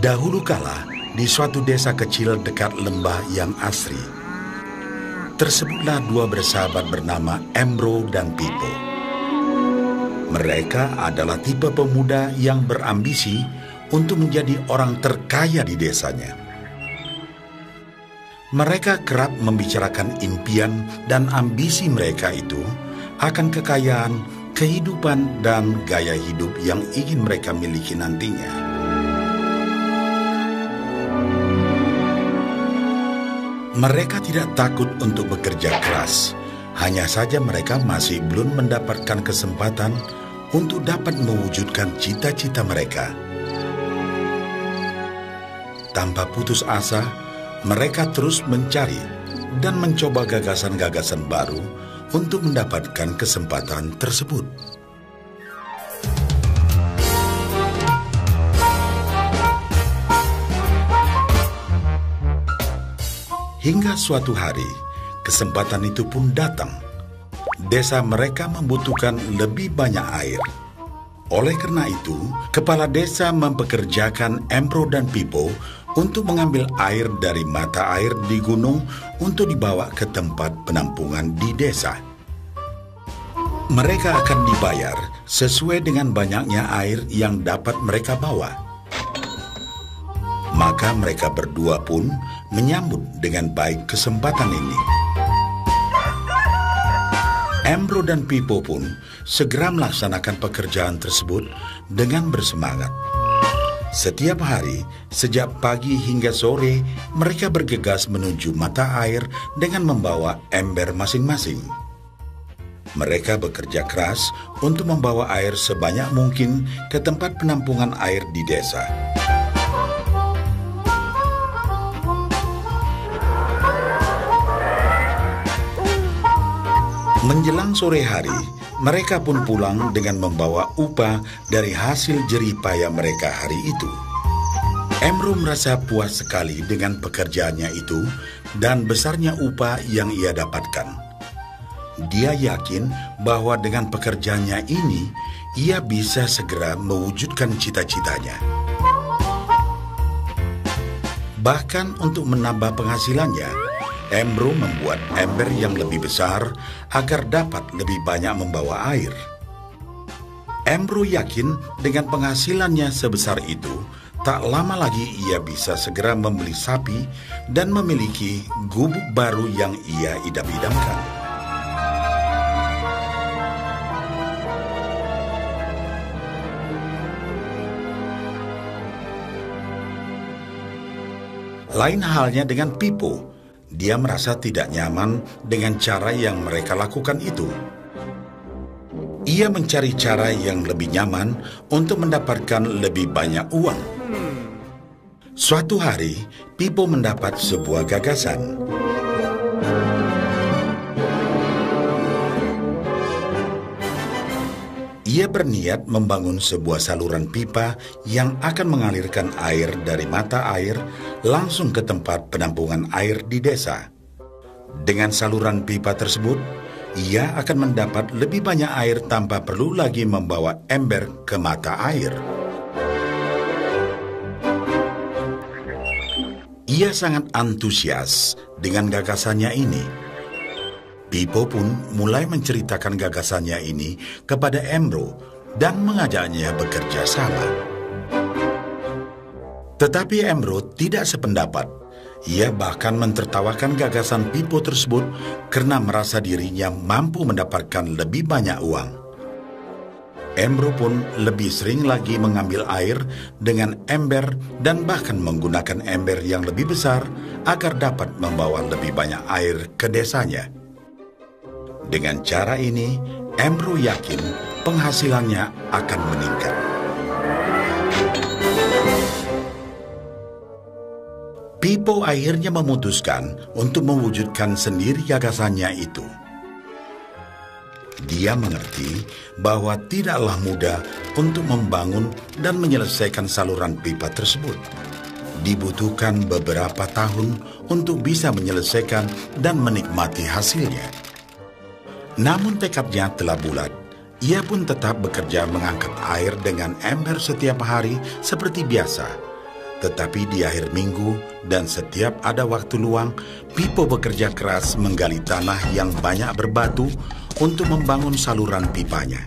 Dahulu kala, di suatu desa kecil dekat lembah yang asri, tersebutlah dua bersahabat bernama Embro dan Pipo. Mereka adalah tipe pemuda yang berambisi untuk menjadi orang terkaya di desanya. Mereka kerap membicarakan impian dan ambisi mereka itu akan kekayaan, kehidupan, dan gaya hidup yang ingin mereka miliki nantinya. Mereka tidak takut untuk bekerja keras, hanya saja mereka masih belum mendapatkan kesempatan untuk dapat mewujudkan cita-cita mereka. Tanpa putus asa, mereka terus mencari dan mencoba gagasan-gagasan baru untuk mendapatkan kesempatan tersebut. Hingga suatu hari, kesempatan itu pun datang. Desa mereka membutuhkan lebih banyak air. Oleh karena itu, kepala desa mempekerjakan Embro dan Pipo untuk mengambil air dari mata air di gunung untuk dibawa ke tempat penampungan di desa. Mereka akan dibayar sesuai dengan banyaknya air yang dapat mereka bawa. Maka mereka berdua pun menyambut dengan baik kesempatan ini. Embro dan Pipo pun segera melaksanakan pekerjaan tersebut dengan bersemangat. Setiap hari, sejak pagi hingga sore, mereka bergegas menuju mata air dengan membawa ember masing-masing. Mereka bekerja keras untuk membawa air sebanyak mungkin ke tempat penampungan air di desa. Menjelang sore hari, mereka pun pulang dengan membawa upah dari hasil jerih payah mereka hari itu. Embro merasa puas sekali dengan pekerjaannya itu dan besarnya upah yang ia dapatkan. Dia yakin bahwa dengan pekerjaannya ini, ia bisa segera mewujudkan cita-citanya. Bahkan untuk menambah penghasilannya, Embro membuat ember yang lebih besar agar dapat lebih banyak membawa air. Embro yakin dengan penghasilannya sebesar itu, tak lama lagi ia bisa segera membeli sapi dan memiliki gubuk baru yang ia idam-idamkan. Lain halnya dengan Pipo. Dia merasa tidak nyaman dengan cara yang mereka lakukan itu. Ia mencari cara yang lebih nyaman untuk mendapatkan lebih banyak uang. Suatu hari, Pipo mendapat sebuah gagasan. Ia berniat membangun sebuah saluran pipa yang akan mengalirkan air dari mata air langsung ke tempat penampungan air di desa. Dengan saluran pipa tersebut, ia akan mendapat lebih banyak air tanpa perlu lagi membawa ember ke mata air. Ia sangat antusias dengan gagasannya ini. Pipo pun mulai menceritakan gagasannya ini kepada Embro dan mengajaknya bekerja sama. Tetapi Embro tidak sependapat. Ia bahkan mentertawakan gagasan Pipo tersebut karena merasa dirinya mampu mendapatkan lebih banyak uang. Embro pun lebih sering lagi mengambil air dengan ember dan bahkan menggunakan ember yang lebih besar agar dapat membawa lebih banyak air ke desanya. Dengan cara ini, Embro yakin penghasilannya akan meningkat. Pipo akhirnya memutuskan untuk mewujudkan sendiri gagasannya itu. Dia mengerti bahwa tidaklah mudah untuk membangun dan menyelesaikan saluran pipa tersebut. Dibutuhkan beberapa tahun untuk bisa menyelesaikan dan menikmati hasilnya. Namun tekadnya telah bulat. Ia pun tetap bekerja mengangkat air dengan ember setiap hari seperti biasa. Tetapi di akhir minggu dan setiap ada waktu luang, Pipo bekerja keras menggali tanah yang banyak berbatu untuk membangun saluran pipanya.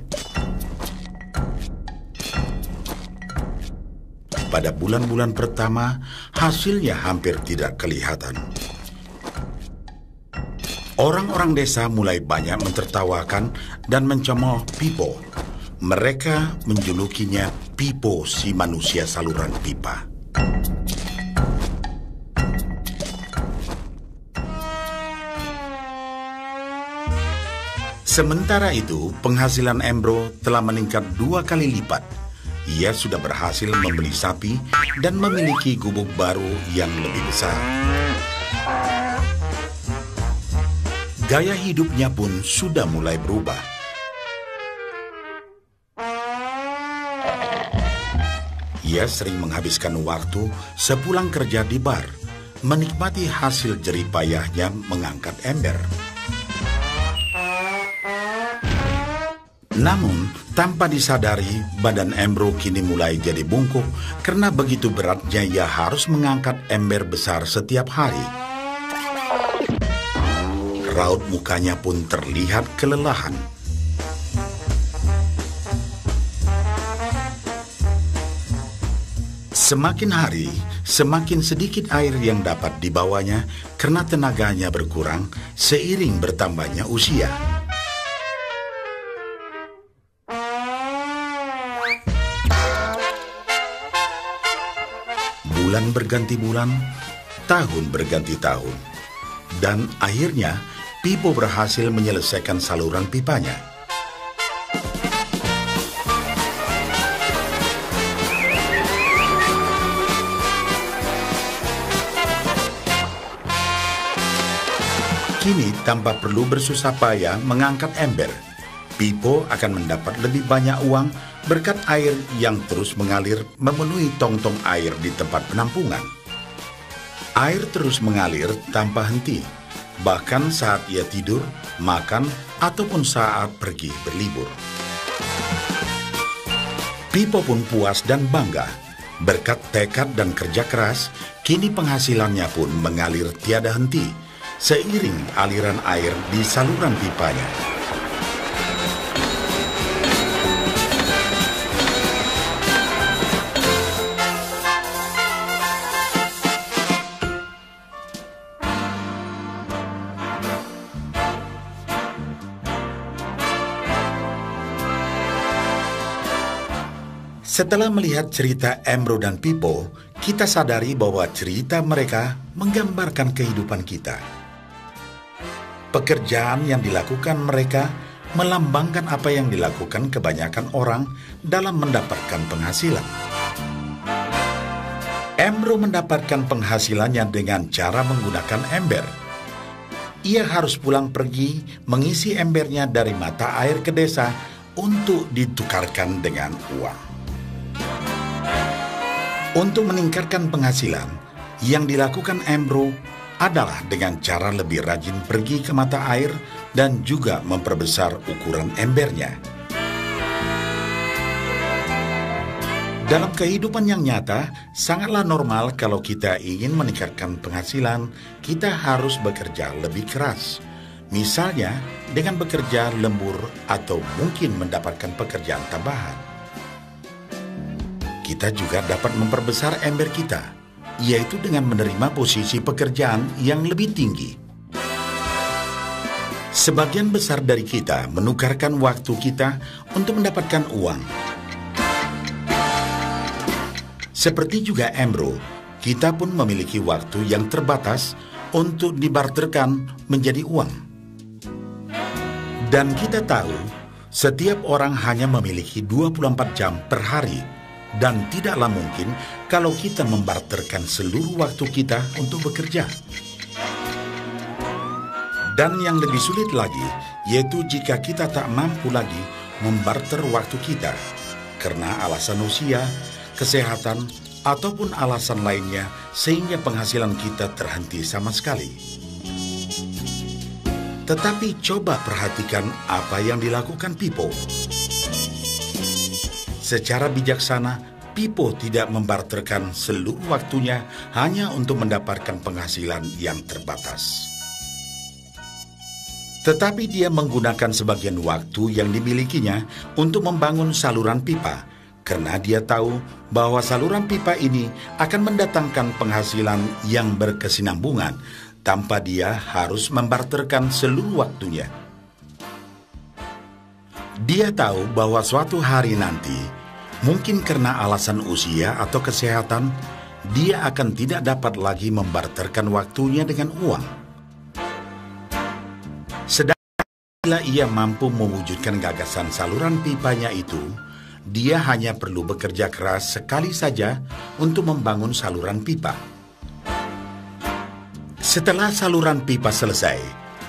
Pada bulan-bulan pertama, hasilnya hampir tidak kelihatan. Orang-orang desa mulai banyak mentertawakan dan mencemooh Pipo. Mereka menjulukinya Pipo si manusia saluran pipa. Sementara itu, penghasilan Embro telah meningkat 2 kali lipat. Ia sudah berhasil membeli sapi dan memiliki gubuk baru yang lebih besar. Gaya hidupnya pun sudah mulai berubah. Ia sering menghabiskan waktu sepulang kerja di bar, menikmati hasil jerih payahnya mengangkat ember. Namun, tanpa disadari, badan Embro kini mulai jadi bungkuk karena begitu beratnya ia harus mengangkat ember besar setiap hari. Raut mukanya pun terlihat kelelahan. Semakin hari, semakin sedikit air yang dapat dibawanya karena tenaganya berkurang seiring bertambahnya usia. Bulan berganti bulan, tahun berganti tahun. Dan akhirnya, Pipo berhasil menyelesaikan saluran pipanya. Kini, tanpa perlu bersusah payah mengangkat ember, Pipo akan mendapat lebih banyak uang berkat air yang terus mengalir memenuhi tong-tong air di tempat penampungan. Air terus mengalir tanpa henti, bahkan saat ia tidur, makan, ataupun saat pergi berlibur. Pipo pun puas dan bangga. Berkat tekad dan kerja keras, kini penghasilannya pun mengalir tiada henti, seiring aliran air di saluran pipanya. Setelah melihat cerita Embro dan Pipo, kita sadari bahwa cerita mereka menggambarkan kehidupan kita. Pekerjaan yang dilakukan mereka melambangkan apa yang dilakukan kebanyakan orang dalam mendapatkan penghasilan. Embro mendapatkan penghasilannya dengan cara menggunakan ember. Ia harus pulang pergi mengisi embernya dari mata air ke desa untuk ditukarkan dengan uang. Untuk meningkatkan penghasilan, yang dilakukan Embro adalah dengan cara lebih rajin pergi ke mata air dan juga memperbesar ukuran embernya. Dalam kehidupan yang nyata, sangatlah normal kalau kita ingin meningkatkan penghasilan, kita harus bekerja lebih keras. Misalnya, dengan bekerja lembur atau mungkin mendapatkan pekerjaan tambahan. Kita juga dapat memperbesar ember kita, yaitu dengan menerima posisi pekerjaan yang lebih tinggi. Sebagian besar dari kita menukarkan waktu kita untuk mendapatkan uang. Seperti juga Embro, kita pun memiliki waktu yang terbatas untuk dibarterkan menjadi uang. Dan kita tahu, setiap orang hanya memiliki 24 jam per hari. Dan tidaklah mungkin kalau kita membarterkan seluruh waktu kita untuk bekerja. Dan yang lebih sulit lagi, yaitu jika kita tak mampu lagi membarter waktu kita, karena alasan usia, kesehatan, ataupun alasan lainnya sehingga penghasilan kita terhenti sama sekali. Tetapi coba perhatikan apa yang dilakukan Pipo. Secara bijaksana, Pipo tidak membarterkan seluruh waktunya hanya untuk mendapatkan penghasilan yang terbatas. Tetapi dia menggunakan sebagian waktu yang dimilikinya untuk membangun saluran pipa, karena dia tahu bahwa saluran pipa ini akan mendatangkan penghasilan yang berkesinambungan tanpa dia harus membarterkan seluruh waktunya. Dia tahu bahwa suatu hari nanti, mungkin karena alasan usia atau kesehatan, dia akan tidak dapat lagi membarterkan waktunya dengan uang. Sedangkan bila ia mampu mewujudkan gagasan saluran pipanya itu, dia hanya perlu bekerja keras sekali saja untuk membangun saluran pipa. Setelah saluran pipa selesai,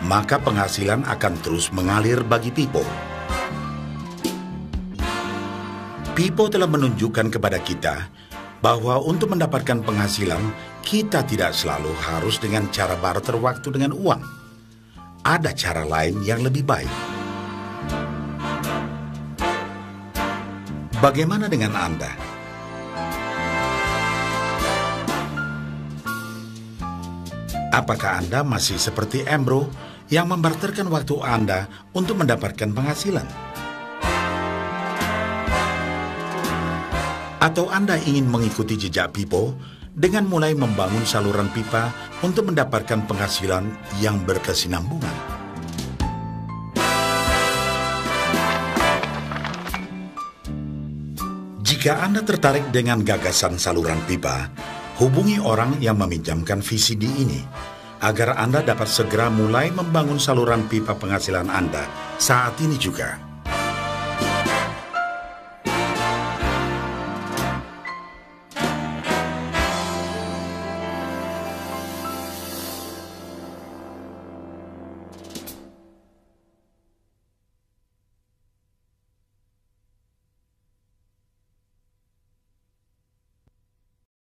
maka penghasilan akan terus mengalir bagi Pipo. Pipo telah menunjukkan kepada kita bahwa untuk mendapatkan penghasilan, kita tidak selalu harus dengan cara barter waktu dengan uang. Ada cara lain yang lebih baik. Bagaimana dengan Anda? Apakah Anda masih seperti Ambro yang membarterkan waktu Anda untuk mendapatkan penghasilan? Atau Anda ingin mengikuti jejak Pipo dengan mulai membangun saluran pipa untuk mendapatkan penghasilan yang berkesinambungan? Jika Anda tertarik dengan gagasan saluran pipa, hubungi orang yang meminjamkan VCD ini agar Anda dapat segera mulai membangun saluran pipa penghasilan Anda saat ini juga.